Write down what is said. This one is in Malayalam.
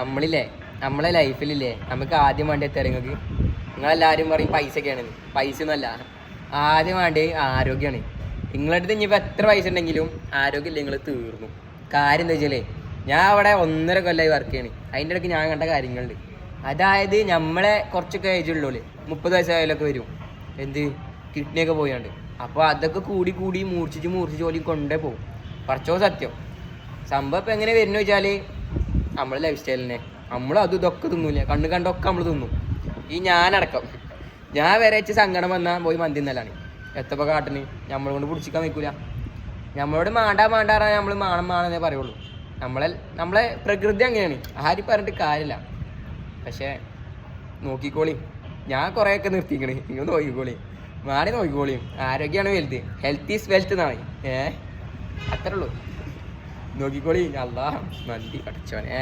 നമ്മളില്ലേ നമ്മളെ ലൈഫിലില്ലേ നമുക്ക് ആദ്യം വേണ്ടി എത്താൻ നിങ്ങൾക്ക് നിങ്ങളെല്ലാവരും പറയും പൈസയൊക്കെയാണ്. പൈസ ഒന്നുമല്ല, ആദ്യം വേണ്ടത് ആരോഗ്യമാണ്. നിങ്ങളുടെ അടുത്ത് ഇനിയിപ്പോൾ എത്ര പൈസ ഉണ്ടെങ്കിലും ആരോഗ്യമില്ല നിങ്ങൾ തീർന്നു. കാര്യം എന്താ വെച്ചാലേ ഞാൻ അവിടെ 1.5 കൊല്ലമായി വർക്ക് ചെയ്യണേ. അതിൻ്റെ ഇടയ്ക്ക് ഞാൻ കണ്ട കാര്യങ്ങളുണ്ട്. അതായത് നമ്മളെ കുറച്ചൊക്കെ ഏജുള്ളൂ 30 വയസ്സായാലൊക്കെ വരും എന്ത് കിഡ്നിയൊക്കെ പോയാണ്ട്. അപ്പോൾ അതൊക്കെ കൂടി കൂടി മൂർച്ഛിച്ച് ജോലി കൊണ്ടേ പോകും. കുറച്ചോ സത്യം സംഭവം ഇപ്പം എങ്ങനെ വരുന്നു വെച്ചാൽ നമ്മളെ ലൈഫ് സ്റ്റൈലിനെ നമ്മൾ അതും ഇതൊക്കെ തിന്നൂല, കണ്ണ് കണ്ടൊക്കെ നമ്മൾ തിന്നും. ഈ ഞാനടക്കം ഞാൻ വരെ വെച്ച് സങ്കടം വന്നാൽ പോയി മന്തി തിന്നലാണ്. എത്തപ്പോൾ കാട്ടിന് നമ്മളെ കൊണ്ട് പിടിച്ചിക്കാൻ നിൽക്കില്ല. നമ്മളോട് മാണ്ടാറാ നമ്മൾ മാണെന്നേ പറയുള്ളൂ. നമ്മളെ പ്രകൃതി അങ്ങനെയാണ്, ആരും പറഞ്ഞിട്ട് കാര്യമില്ല. പക്ഷേ നോക്കിക്കോളി, ഞാൻ കുറേയൊക്കെ നിർത്തിക്കണേ, നിങ്ങൾ നോക്കിക്കോളി, മാറി നോക്കിക്കോളിയും. ആരോഗ്യമാണ് വലുത്, ഹെൽത്ത് ഈസ് വെൽത്ത് എന്നാണ്. അത്രേ ഉള്ളൂ. നോക്കിക്കോളി. അല്ലാ മന്തി അടച്ചോനെ.